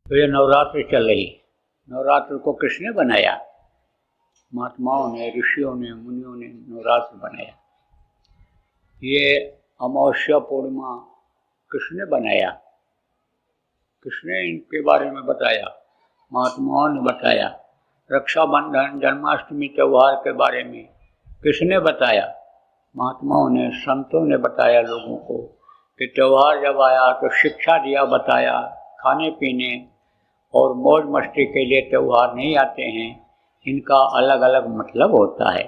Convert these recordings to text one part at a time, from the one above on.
तो ये नवरात्र चल रही। नवरात्र को किसने बनाया? महात्माओं ने, ऋषियों ने, मुनियों ने नवरात्र बनाया। ये अमावस्या पूर्णिमा किसने बनाया? किसने इनके बारे में बताया? महात्माओं ने बताया। रक्षाबंधन, जन्माष्टमी त्योहार के बारे में किसने बताया? महात्माओं ने, संतों ने बताया लोगों को कि त्यौहार जब आया तो शिक्षा दिया, बताया खाने पीने और मौज मस्ती के लिए त्यौहार नहीं आते हैं, इनका अलग अलग मतलब होता है।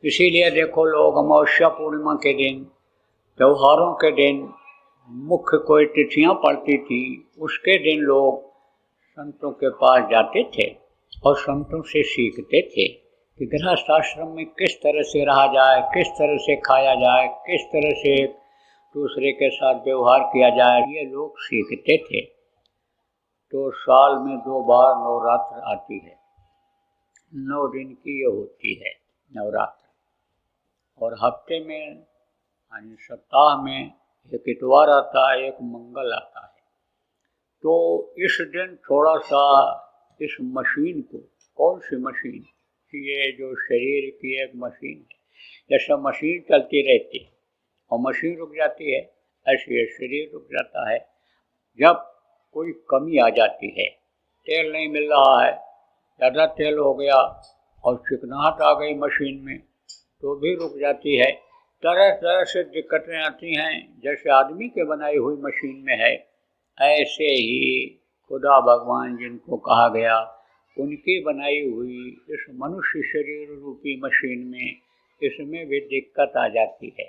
इसीलिए देखो, लोग अमावस्या पूर्णिमा के दिन, त्योहारों के दिन, मुख्य कोई तिथियां पड़ती थी, उसके दिन लोग संतों के पास जाते थे और संतों से सीखते थे कि गृहस्थ आश्रम में किस तरह से रहा जाए, किस तरह से खाया जाए, किस तरह से दूसरे के साथ व्यवहार किया जाए, ये लोग सीखते थे। तो साल में 2 बार नवरात्र आती है। 9 दिन की ये होती है नवरात्र। और हफ्ते में यानी सप्ताह में एक इतवार आता है, एक मंगल आता है। तो इस दिन थोड़ा सा इस मशीन को, कौन सी मशीन? ये जो शरीर की एक मशीन है, जैसे मशीन चलती रहती है और मशीन रुक जाती है, ऐसे ये शरीर रुक जाता है जब कोई कमी आ जाती है। तेल नहीं मिल रहा है, ज़्यादा तेल हो गया और चिकनाहट आ गई मशीन में, तो भी रुक जाती है। तरह तरह से दिक्कतें आती हैं, जैसे आदमी के बनाई हुई मशीन में है, ऐसे ही खुदा भगवान जिनको कहा गया, उनकी बनाई हुई इस मनुष्य शरीर रूपी मशीन में, इसमें भी दिक्कत आ जाती है।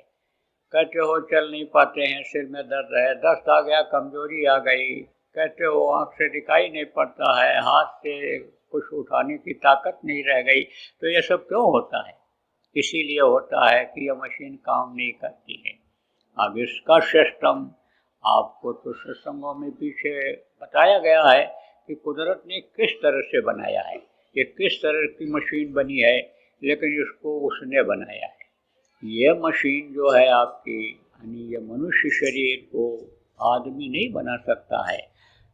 कहते हो चल नहीं पाते हैं, सिर में दर्द है, दस्त आ गया, कमजोरी आ गई, कहते हो आँख से दिखाई नहीं पड़ता है, हाथ से कुछ उठाने की ताकत नहीं रह गई। तो ये सब क्यों होता है? इसीलिए होता है कि यह मशीन काम नहीं करती है। अब इसका सिस्टम आपको तो सत्संगों में पीछे बताया गया है कि कुदरत ने किस तरह से बनाया है, ये किस तरह की मशीन बनी है, लेकिन इसको उसने बनाया है। ये मशीन जो है आपकी, यानी ये मनुष्य शरीर को आदमी नहीं बना सकता है।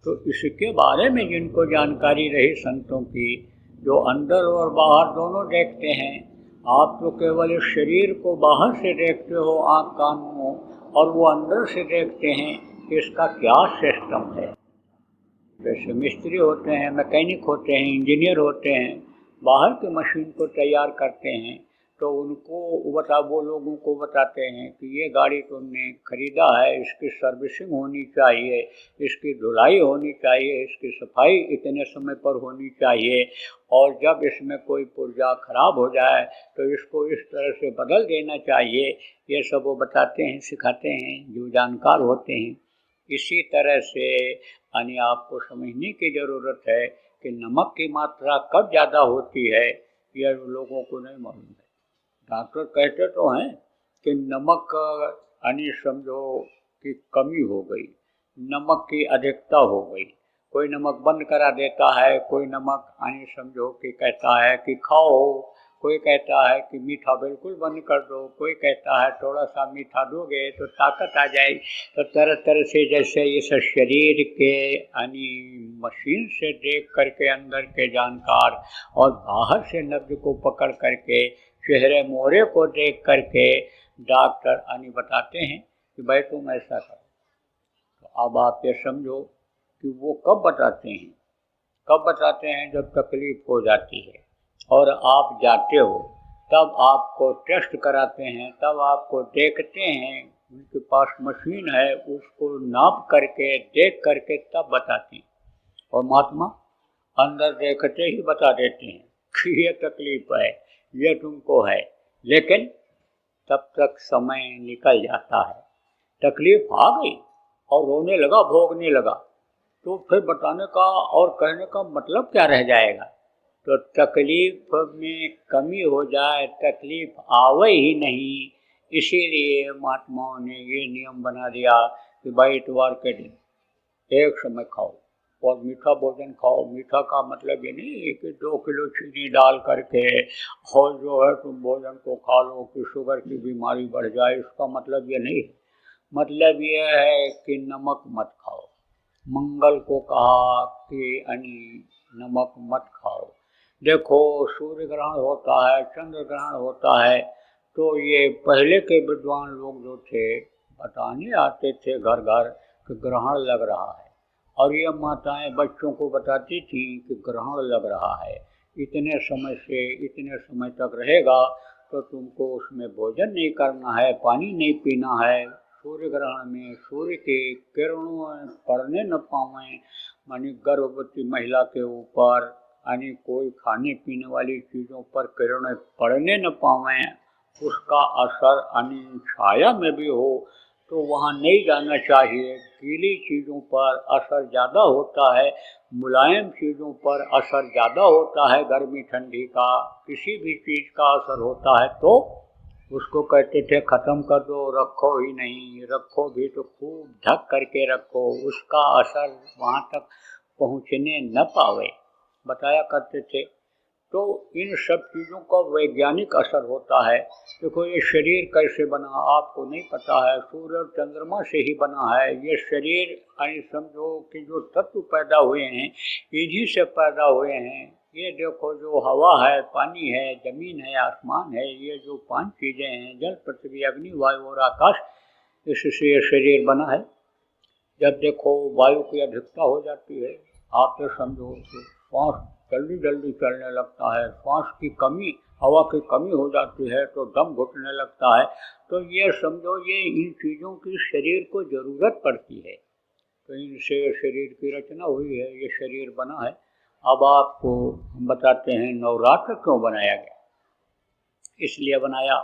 तो इसके बारे में जिनको जानकारी रही संतों की, जो अंदर और बाहर दोनों देखते हैं, आप तो केवल इस शरीर को बाहर से देखते हो आँख कान मुँह, और वो अंदर से देखते हैं कि इसका क्या सिस्टम है। जैसे मिस्त्री होते हैं, मैकेनिक होते हैं, इंजीनियर होते हैं, बाहर की मशीन को तैयार करते हैं, तो उनको वो लोगों को बताते हैं कि ये गाड़ी तुमने खरीदा है, इसकी सर्विसिंग होनी चाहिए, इसकी धुलाई होनी चाहिए, इसकी सफाई इतने समय पर होनी चाहिए, और जब इसमें कोई पुर्जा खराब हो जाए तो इसको इस तरह से बदल देना चाहिए। ये सब वो बताते हैं, सिखाते हैं जो जानकार होते हैं। इसी तरह से यानी आपको समझने की ज़रूरत है कि नमक की मात्रा कब ज़्यादा होती है, यह लोगों को नहीं मालूम है। डॉक्टर कहते तो हैं कि नमक यानी समझो कि कमी हो गई, नमक की अधिकता हो गई। कोई नमक बंद करा देता है, कोई नमक यानी समझो कि कहता है कि खाओ, कोई कहता है कि मीठा बिल्कुल बंद कर दो, कोई कहता है थोड़ा सा मीठा दोगे तो ताकत आ जाएगी। तो तरह तरह से जैसे इस शरीर के यानी मशीन से देख करके अंदर के जानकार, और बाहर से नब्ज को पकड़ करके, चेहरे मोहरे को देख करके डॉक्टर यानी बताते हैं कि भाई तुम ऐसा करो। तो अब आप ये समझो कि वो कब बताते हैं? कब बताते हैं? जब तकलीफ हो जाती है और आप जाते हो, तब आपको टेस्ट कराते हैं, तब आपको देखते हैं, उनके पास मशीन है, उसको नाप करके देख करके तब बताते हैं। और महात्मा अंदर देखते ही बता देते हैं कि ये तकलीफ है, ये तुमको है, लेकिन तब तक समय निकल जाता है। तकलीफ आ गई और रोने लगा, भोगने लगा, तो फिर बताने का और कहने का मतलब क्या रह जाएगा? तो तकलीफ में कमी हो जाए, तकलीफ आवे ही नहीं, इसीलिए महात्माओं ने ये नियम बना दिया कि भाई इतवार के दिन एक समय खाओ और मीठा भोजन खाओ। मीठा का मतलब ये नहीं है कि 2 किलो चीनी डाल करके और जो है तुम भोजन को खा लो कि शुगर की बीमारी बढ़ जाए, इसका मतलब ये नहीं है। मतलब ये है कि नमक मत खाओ, मंगल को कहा कि नमक मत खाओ। देखो सूर्य ग्रहण होता है, चंद्र ग्रहण होता है, तो ये पहले के विद्वान लोग जो थे बताने आते थे घर घर कि ग्रहण लग रहा है, और ये माताएं बच्चों को बताती थी कि ग्रहण लग रहा है, इतने समय से इतने समय तक रहेगा तो तुमको उसमें भोजन नहीं करना है, पानी नहीं पीना है। सूर्य ग्रहण में सूर्य के किरणों पड़ने न पावें, मानी गर्भवती महिला के ऊपर यानी कोई खाने पीने वाली चीज़ों पर किरणें पड़ने न पावें, उसका असर यानी छाया में भी हो तो वहाँ नहीं जाना चाहिए। गीली चीज़ों पर असर ज़्यादा होता है, मुलायम चीज़ों पर असर ज़्यादा होता है, गर्मी ठंडी का किसी भी चीज़ का असर होता है तो उसको कहते थे ख़त्म कर दो, रखो ही नहीं, रखो भी तो खूब ढक करके रखो, उसका असर वहाँ तक पहुँचने न पावे, बताया करते थे। तो इन सब चीज़ों का वैज्ञानिक असर होता है। देखो ये शरीर कैसे बना आपको नहीं पता है, सूर्य और चंद्रमा से ही बना है ये शरीर, यानी समझो कि जो तत्व पैदा हुए हैं इन्हीं से पैदा हुए हैं। ये देखो जो हवा है, पानी है, जमीन है, आसमान है, ये जो 5 चीज़ें हैं, जल पृथ्वी अग्नि वायु और आकाश, इससे ये शरीर बना है। जब देखो वायु की अधिकता हो जाती है, आप तो समझो श्वास जल्दी जल्दी चलने लगता है, श्वास की कमी, हवा की कमी हो जाती है तो दम घुटने लगता है, तो ये समझो ये इन चीज़ों की शरीर को ज़रूरत पड़ती है, तो इनसे शरीर की रचना हुई है, ये शरीर बना है। अब आपको हम बताते हैं नवरात्र क्यों बनाया गया। इसलिए बनाया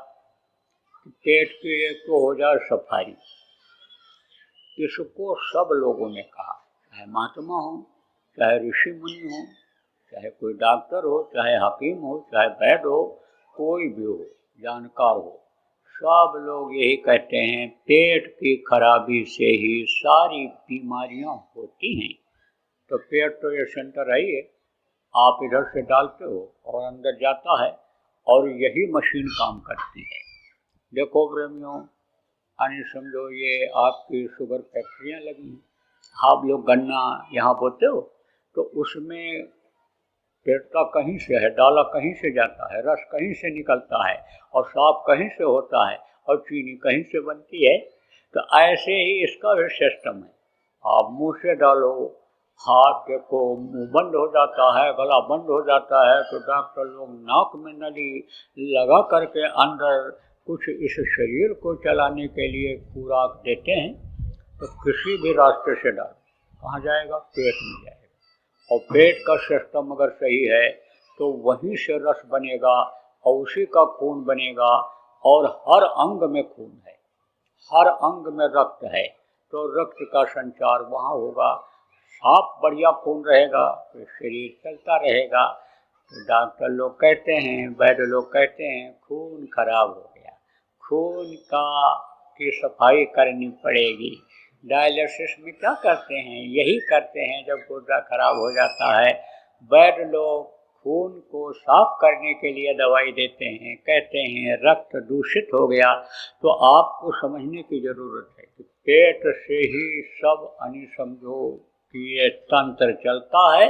कि पेट की एक तो हो जाए सफाई, इसको सब लोगों ने कहा, चाहे महात्मा हो, चाहे ऋषि मुनि हो, चाहे कोई डॉक्टर हो, चाहे हकीम हो, चाहे वैद्य हो, कोई भी हो, जानकार हो, सब लोग यही कहते हैं पेट की खराबी से ही सारी बीमारियां होती हैं। तो पेट तो ये सेंटर है ही है, आप इधर से डालते हो और अंदर जाता है और यही मशीन काम करती है। देखो प्रेमियों, यानी समझो ये आपकी शुगर फैक्ट्रियाँ लगी हैं, आप लोग गन्ना यहाँ बोते हो तो उसमें पेड़ता कहीं से है, डाला कहीं से जाता है, रस कहीं से निकलता है और साफ कहीं से होता है और चीनी कहीं से बनती है। तो ऐसे ही इसका भी सिस्टम है, आप मुंह से डालो, हाथ देखो मुंह बंद हो जाता है, गला बंद हो जाता है, तो डॉक्टर लोग नाक में नली लगा करके अंदर कुछ इस शरीर को चलाने के लिए खुराक देते हैं। तो किसी भी रास्ते से डाल कहाँ जाएगा, पेट में जाएगा, और पेट का सिस्टम अगर सही है तो वहीं से रस बनेगा और उसी का खून बनेगा, और हर अंग में खून है, हर अंग में रक्त है, तो रक्त का संचार वहाँ होगा, साफ बढ़िया खून रहेगा तो शरीर चलता रहेगा। तो डॉक्टर लोग कहते हैं, वैद्य लोग कहते हैं खून खराब हो गया, खून की सफाई करनी पड़ेगी। डायलिसिस में क्या करते हैं, यही करते हैं, जब गुर्दा खराब हो जाता है वैद्य लोग खून को साफ करने के लिए दवाई देते हैं, कहते हैं रक्त दूषित हो गया। तो आपको समझने की ज़रूरत है कि पेट से ही सब यानी समझो कि ये तंत्र चलता है,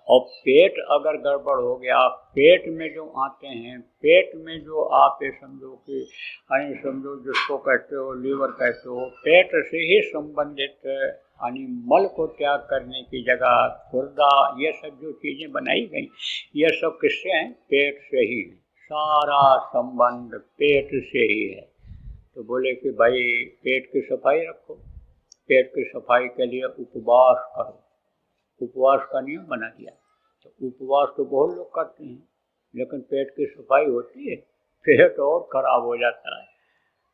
और पेट अगर गड़बड़ हो गया, पेट में जो आते हैं, पेट में जो आप ये समझो कि यानी समझो जिसको कहते हो लीवर कहते हो, पेट से ही संबंधित यानी मल को त्याग करने की जगह गुर्दा, ये सब जो चीज़ें बनाई गई ये सब किससे हैं, पेट से ही, सारा संबंध पेट से ही है। तो बोले कि भाई पेट की सफाई रखो, पेट की सफाई के लिए उपवास करो, उपवास का नियम बना दिया। तो उपवास तो बहुत लोग करते हैं, लेकिन पेट की सफाई होती है, पेट और खराब हो जाता है।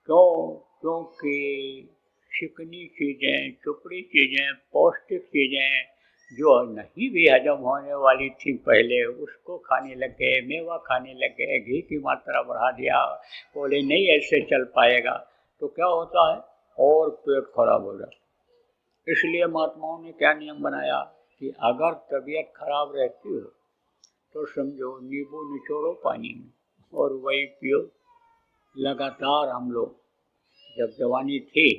क्यों? क्योंकि चिकनी चीज़ें, चुपड़ी चीज़ें, पौष्टिक चीज़ें जो नहीं भी हजम होने वाली थी पहले, उसको खाने लग गए, मेवा खाने लग गए, घी की मात्रा बढ़ा दिया, बोले नहीं ऐसे चल पाएगा, तो क्या होता है और पेट खराब हो जाता है। इसलिए महात्माओं ने क्या नियम बनाया कि अगर तबीयत खराब रहती हो तो समझो नींबू निचोड़ो पानी में और वही पियो। लगातार हम लोग जब जवानी थी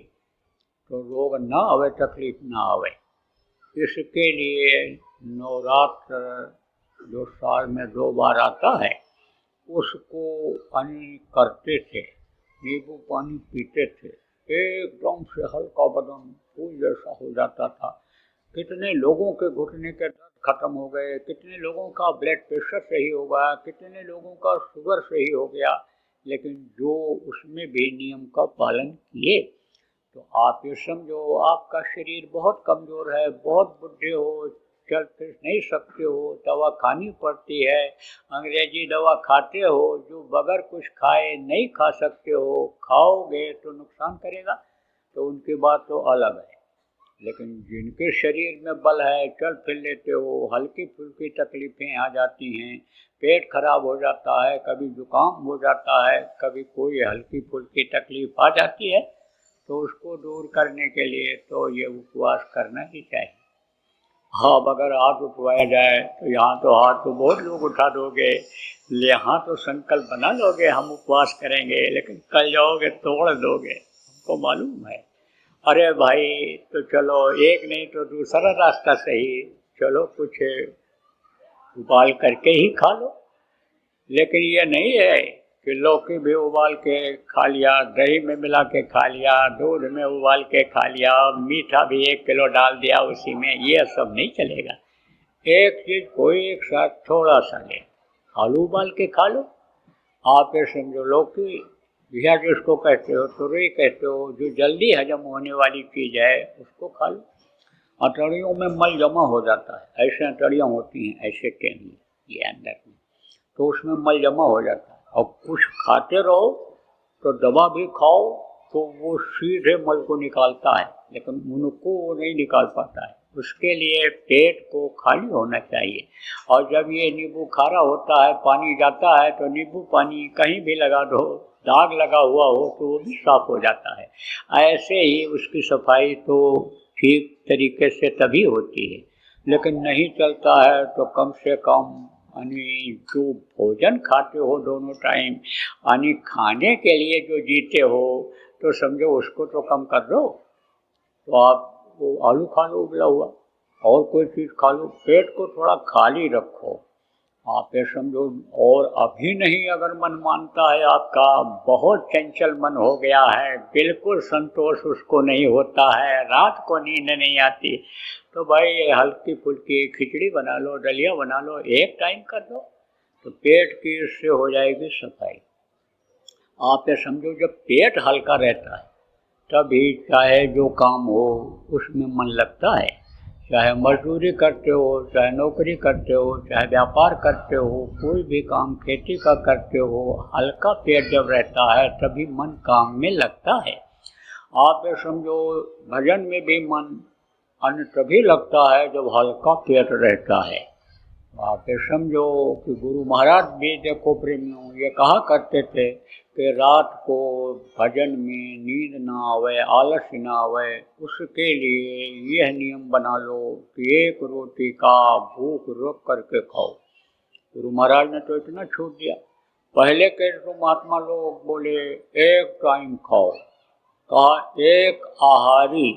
तो रोग ना आवे, तकलीफ ना आवे, इसके लिए नवरात्र जो साल में 2 बार आता है उसको पानी करते थे, नींबू पानी पीते थे, एकदम से हल्का बदन फूल जैसा हो जाता था। कितने लोगों के घुटने के दर्द खत्म हो गए, कितने लोगों का ब्लड प्रेशर सही हो गया, कितने लोगों का शुगर सही हो गया। लेकिन जो उसमें भी नियम का पालन किए, तो आप ये समझो आपका शरीर बहुत कमज़ोर है, बहुत बुढ़े हो, चल फिर नहीं सकते हो, दवा खानी पड़ती है, अंग्रेजी दवा खाते हो जो बगैर कुछ खाए नहीं खा सकते हो, खाओगे तो नुकसान करेगा, तो उनकी बात तो अलग है। लेकिन जिनके शरीर में बल है, चल फिर लेते हो, हल्की फुल्की तकलीफ़ें आ जाती हैं, पेट खराब हो जाता है, कभी जुकाम हो जाता है, कभी कोई हल्की फुल्की तकलीफ़ आ जाती है, तो उसको दूर करने के लिए तो ये उपवास करना ही चाहिए। हाँ, अगर हाथ उठवाया जाए तो यहाँ तो हाथ तो बहुत लोग उठा दोगे, यहाँ तो संकल्प बना लोगे हम उपवास करेंगे, लेकिन कल जाओगे तोड़ दोगे, हमको मालूम है। अरे भाई, तो चलो एक नहीं तो दूसरा रास्ता सही, चलो कुछ उबाल करके ही खा लो। लेकिन ये नहीं है कि लौकी भी उबाल के खा लिया, दही में मिला के खा लिया, दूध में उबाल के खा लिया, मीठा भी 1 किलो डाल दिया उसी में, ये सब नहीं चलेगा। एक चीज़ कोई एक साथ थोड़ा सा ले, आलू उबाल के खा लो। आप ये समझो लौकी या जिसको कहते हो, तुरई कहते हो, जो जल्दी हजम होने वाली चीज़ है उसको खा लो। अटड़ियों में मल जमा हो जाता है, ऐसे अटड़ियाँ होती हैं ऐसे टेढ़ी ये अंदर में, तो उसमें मल जमा हो जाता है। और कुछ खाते रहो तो दवा भी खाओ तो वो सीधे मल को निकालता है, लेकिन उनको वो नहीं निकाल पाता है। उसके लिए पेट को खाली होना चाहिए। और जब ये नींबू खारा होता है, पानी जाता है, तो नींबू पानी कहीं भी लगा दो, दाग लगा हुआ हो तो वो भी साफ हो जाता है। ऐसे ही उसकी सफाई तो ठीक तरीके से तभी होती है। लेकिन नहीं चलता है तो कम से कम यानी जो भोजन खाते हो दोनों टाइम, यानी खाने के लिए जो जीते हो, तो समझो उसको तो कम कर दो। तो आप वो आलू खा लो उबला हुआ, और कोई चीज़ खा लो, पेट को थोड़ा खाली रखो। आप ये समझो, और अभी नहीं अगर मन मानता है आपका, बहुत चंचल मन हो गया है, बिल्कुल संतोष उसको नहीं होता है, रात को नींद नहीं आती, तो भाई हल्की फुल्की खिचड़ी बना लो, दलिया बना लो, एक टाइम कर दो, तो पेट की इससे हो जाएगी सफाई। आप ये समझो जब पेट हल्का रहता है तभी चाहे जो काम हो उसमें मन लगता है। चाहे मजदूरी करते हो, चाहे नौकरी करते हो, चाहे व्यापार करते हो, कोई भी काम खेती का करते हो, हल्का पेट जब रहता है तभी मन काम में लगता है। आप ये समझो भजन में भी मन अन्य तभी लगता है जब हल्का पेट रहता है। आप ये समझो कि गुरु महाराज भी देखो प्रेमियों ये कहा करते थे कि रात को भजन में नींद ना आवे, आलस्य ना आवे, उसके लिए यह नियम बना लो कि 1 रोटी का भूख रोक करके खाओ। गुरु महाराज ने तो इतना छूट दिया। पहले के तो महात्मा लोग बोले 1 टाइम खाओ, कहा 1 आहारी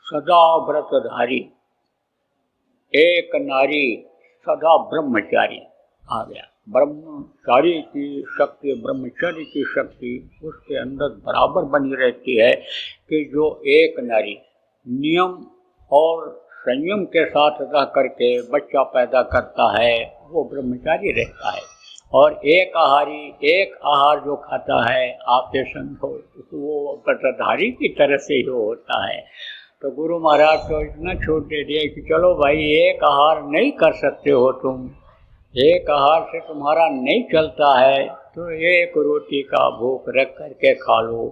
सदा व्रतधारी, 1 नारी सदा ब्रह्मचारी। आ गया ब्रह्मचारी की शक्ति, ब्रह्मचारी की शक्ति उसके अंदर बराबर बनी रहती है कि जो 1 नारी नियम और संयम के साथ रह करके बच्चा पैदा करता है वो ब्रह्मचारी रहता है। और 1 आहारी, 1 आहार जो खाता है आप ये समझो वो व्रतधारी की तरह से ही होता है। तो गुरु महाराज को इतना छूट दे दिया कि चलो भाई 1 आहार नहीं कर सकते हो तुम, 1 आहार से तुम्हारा नहीं चलता है, तो 1 रोटी का भूख रख करके खा लो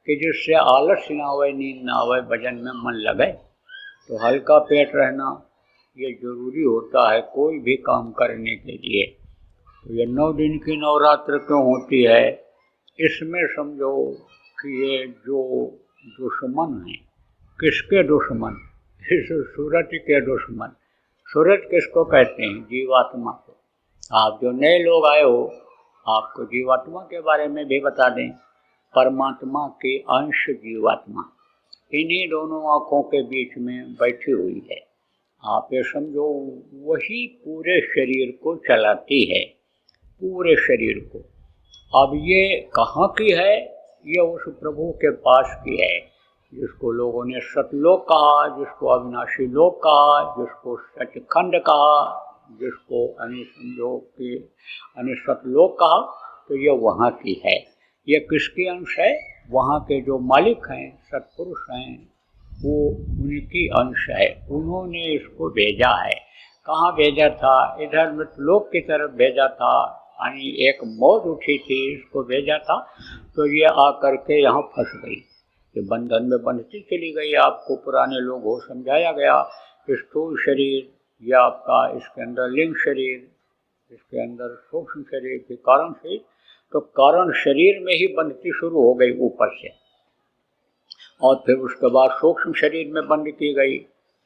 कि जिससे आलस्य ना आवे, नींद ना आवे, भजन में मन लगे। तो हल्का पेट रहना ये जरूरी होता है कोई भी काम करने के लिए। तो ये 9 दिन की नवरात्र क्यों होती है, इसमें समझो कि ये जो दुश्मन है, किसके दुश्मन, इस सूरज के दुश्मन। सूरज किसको कहते हैं? जीवात्मा को। आप जो नए लोग आए हो आपको जीवात्मा के बारे में भी बता दें। परमात्मा के अंश जीवात्मा इन्हीं दोनों आँखों के बीच में बैठी हुई है। आप ये समझो वही पूरे शरीर को चलाती है, पूरे शरीर को। अब ये कहाँ की है? ये उस प्रभु के पास की है, जिसको लोगों ने सतलोक कहा, जिसको अविनाशी लोक कहा, जिसको सचखंड कहा, जिसको समझो कि सतलोक कहा। तो ये वहाँ की है। ये किसकी अंश है? वहाँ के जो मालिक हैं, सत्पुरुष हैं, वो उनकी अंश है। उन्होंने इसको भेजा है। कहाँ भेजा था? इधर मृतलोक की तरफ भेजा था, यानी एक मौज उठी थी, इसको भेजा था। तो ये आकर के यहाँ फंस गई, ये बंधन में बंधती चली गई। आपको पुराने लोगों समझाया गया, स्थूल शरीर या आपका, इसके अंदर लिंग शरीर, इसके अंदर सूक्ष्म शरीर के कारण से, तो कारण शरीर में ही बंधती शुरू हो गई ऊपर से, और फिर उसके बाद सूक्ष्म शरीर में बंद की गई,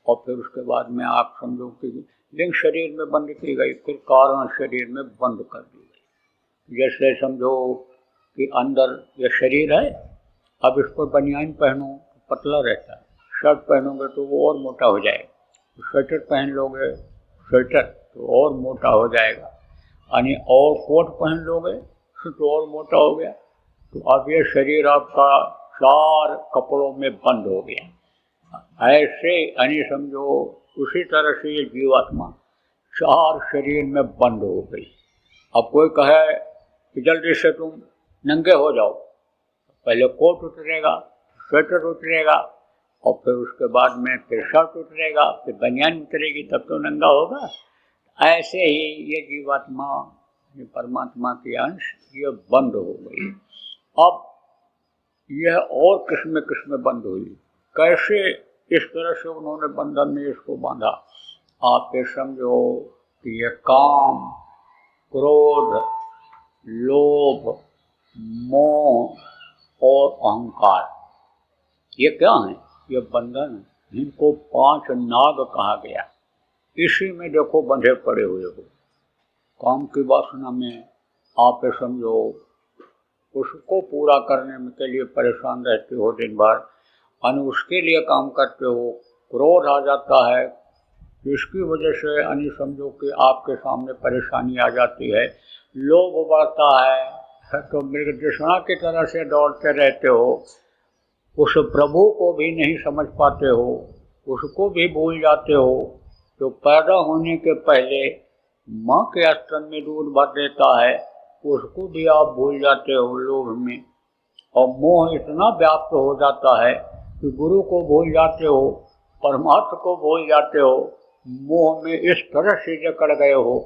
और फिर उसके बाद में आप समझो कि लिंग शरीर में बंद की गई, फिर कारण शरीर में बंद कर दी गई। जैसे समझो कि अंदर ये शरीर है, अब इस पर बनियान पहनो तो पतला रहता है, शर्ट पहनोगे तो वो और मोटा हो जाएगा, स्वेटर पहन लोगे स्वेटर तो और मोटा हो जाएगा, यानी और कोट पहन लोगे तो और मोटा हो गया। तो अब ये शरीर आपका 4 कपड़ों में बंद हो गया। ऐसे यानी समझो उसी तरह से ये जीवात्मा 4 शरीर में बंद हो गई। अब कोई कहे कि जल्दी से तुम नंगे हो जाओ, पहले कोट उतरेगा, स्वेटर उतरेगा, और फिर उसके बाद में फिर शर्ट उतरेगा, फिर बनियान उतरेगी, तब तो नंगा होगा। ऐसे ही ये जीवात्मा, ये परमात्मा की अंश, ये बंद हो गई। अब यह और किस्में किस्में बंद हुई। कैसे? इस तरह से उन्होंने बंधन में इसको बांधा। आप ये समझो कि ये काम, क्रोध, लोभ, मोह और अहंकार, ये क्या है? ये बंधन, इनको 5 नाग कहा गया। इसी में देखो बंधे पड़े हुए हो। काम की वासना में आप ये समझो उसको पूरा करने में के लिए परेशान रहते हो दिन भर, और उसके लिए काम करते हो। क्रोध आ जाता है, इसकी वजह से यानी समझो कि आपके सामने परेशानी आ जाती है। लोभ बढ़ता है तो मृगतृष्णा की तरह से दौड़ते रहते हो, उस प्रभु को भी नहीं समझ पाते हो, उसको भी भूल जाते हो। जो पैदा होने के पहले माँ के स्तन में दूध भर देता है, उसको भी आप भूल जाते हो लोभ में। और मोह इतना व्याप्त हो जाता है कि गुरु को भूल जाते हो, परमात्मा को भूल जाते हो, मोह में इस तरह से जकड़ गए हो।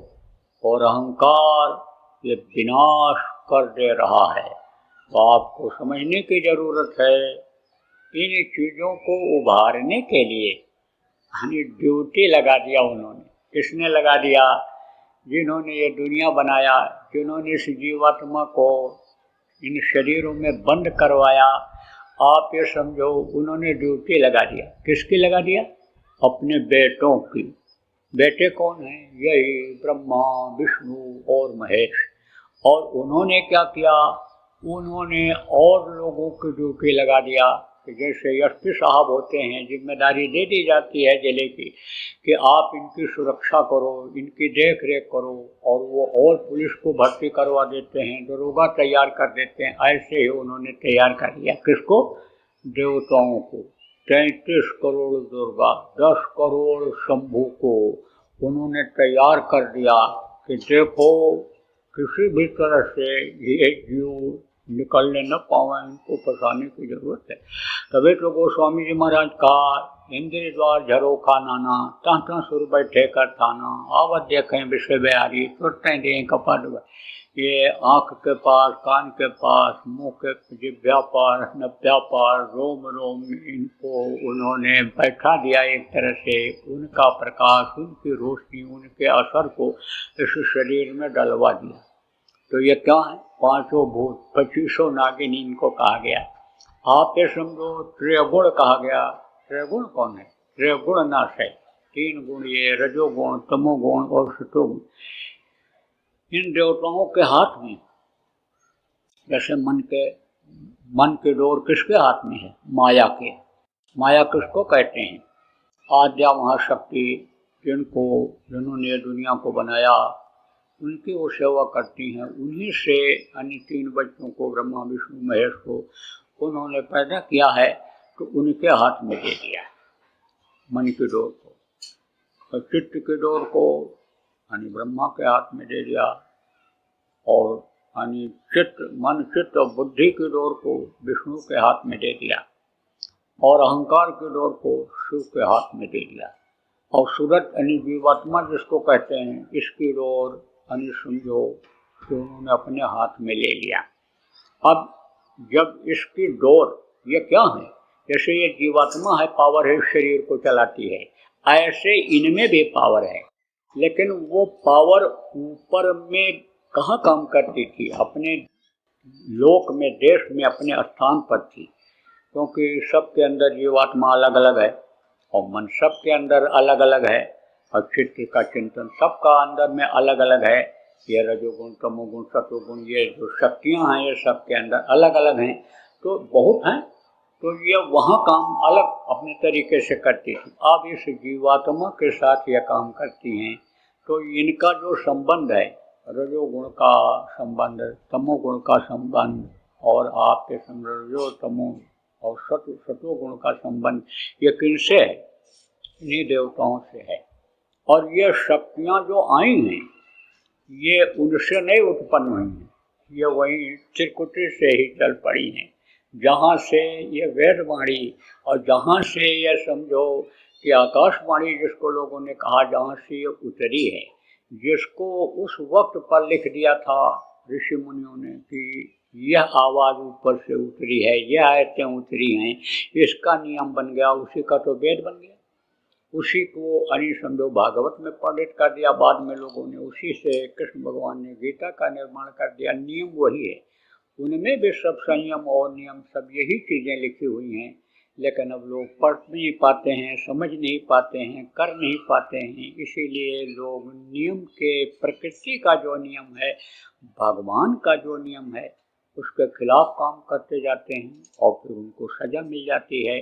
और अहंकार ये विनाश कर दे रहा है। तो आपको समझने की जरूरत है, इन चीज़ों को उभारने के लिए यानी ड्यूटी लगा दिया उन्होंने। किसने लगा दिया? जिन्होंने ये दुनिया बनाया, जिन्होंने इस जीवात्मा को इन शरीरों में बंद करवाया, आप ये समझो उन्होंने ड्यूटी लगा दिया। किसकी लगा दिया? अपने बेटों की। बेटे कौन हैं? यही ब्रह्मा, विष्णु और महेश। और उन्होंने क्या किया? उन्होंने और लोगों की ड्यूटी लगा दिया कि जैसे एसपी साहब होते हैं, जिम्मेदारी दे दी जाती है जिले की कि आप इनकी सुरक्षा करो, इनकी देख रेख करो, और वो और पुलिस को भर्ती करवा देते हैं, दरोगा तैयार कर देते हैं। ऐसे ही उन्होंने तैयार कर दिया। किसको? देवताओं को। 33 करोड़ दुर्गा, 10 करोड़ शंभू को उन्होंने तैयार कर दिया कि देखो किसी भी तरह से ये जीव निकलने न पावे, इनको फंसाने की जरूरत है। तभी तो गोस्वामी जी महाराज का इंद्र द्वार झरोखा नाना, तांता सुर बैठे कर थाना, आवत देखें विषय बिहारी, तुरते दें कपट। ये आँख के पास, कान के पास, मुँह के जिभ्या पर, नभ्या पर, रोम रोम, इनको उन्होंने बैठा दिया एक तरह से। उनका प्रकाश, उनकी रोशनी, उनके असर को इस शरीर में डलवा दिया। तो ये क्या है? 5 भूत, 25 नागिन इनको कहा गया। आप ये समझो त्रिगुण कहा गया। त्रिगुण कौन है? त्रिगुण नाश है। 3 गुण, ये रजोगुण, तमोगुण और सतोगुण। इन देवताओं के हाथ में, जैसे मन के डोर किसके हाथ में है? माया के। माया किसको कहते हैं? आद्या महाशक्ति, जिन्होंने दुनिया को बनाया उनकी वो सेवा करती हैं। उन्हीं से अन्य 3 बच्चों को, ब्रह्मा विष्णु महेश को उन्होंने पैदा किया है, तो उनके हाथ में दे दिया मन की डोर को, और चित्त की डोर को यानी ब्रह्मा के हाथ में दे दिया, और यानी मन चित्त और बुद्धि की डोर को विष्णु के हाथ में दे दिया, और अहंकार की डोर को शिव के हाथ में दे दिया, और सूरत यानी जीवात्मा जिसको कहते हैं, इसकी डोर यानी समझो कि उन्होंने अपने हाथ में ले लिया। अब जब इसकी डोर, ये क्या है, जैसे ये जीवात्मा है, पावर है, शरीर को चलाती है, ऐसे इनमें भी पावर है, लेकिन वो पावर ऊपर में कहाँ काम करती थी, अपने लोक में, देश में, अपने स्थान पर थी, क्योंकि सबके अंदर जीवात्मा अलग अलग है और मन सबके अंदर अलग अलग है, और चित्त का चिंतन सबका अंदर में अलग अलग है। ये रजोगुण, तमोगुण, सतोगुण, ये जो शक्तियाँ हैं ये सबके अंदर अलग अलग हैं, तो बहुत हैं, तो ये वहाँ काम अलग अपने तरीके से करती थी। अब इस जीवात्मा के साथ ये काम करती हैं, तो इनका जो संबंध है, रजोगुण का संबंध, तमोगुण का संबंध, और आपके रजो तमो और सतोगुण का संबंध, ये किनसे है? इन्हीं देवताओं से है। और ये शक्तियाँ जो आई हैं, ये उनसे नहीं उत्पन्न हुई हैं, ये वही त्रिकुटी से ही चल पड़ी हैं, जहाँ से ये वेदवाणी, और जहाँ से ये समझो कि आकाशवाणी जिसको लोगों ने कहा, जहाँ से ये उतरी है, जिसको उस वक्त पर लिख दिया था ऋषि मुनियों ने कि यह आवाज़ ऊपर से उतरी है, यह आयतें उतरी हैं, इसका नियम बन गया, उसी का तो वेद बन गया, उसी को अनि समझो भागवत में पंडित कर दिया, बाद में लोगों ने उसी से कृष्ण भगवान ने गीता का निर्माण कर दिया। नियम वही है, उनमें भी सब संयम और नियम सब यही चीज़ें लिखी हुई हैं, लेकिन अब लोग पढ़ नहीं पाते हैं, समझ नहीं पाते हैं, कर नहीं पाते हैं, इसीलिए लोग नियम के, प्रकृति का जो नियम है, भगवान का जो नियम है, उसके खिलाफ काम करते जाते हैं, और फिर उनको सजा मिल जाती है।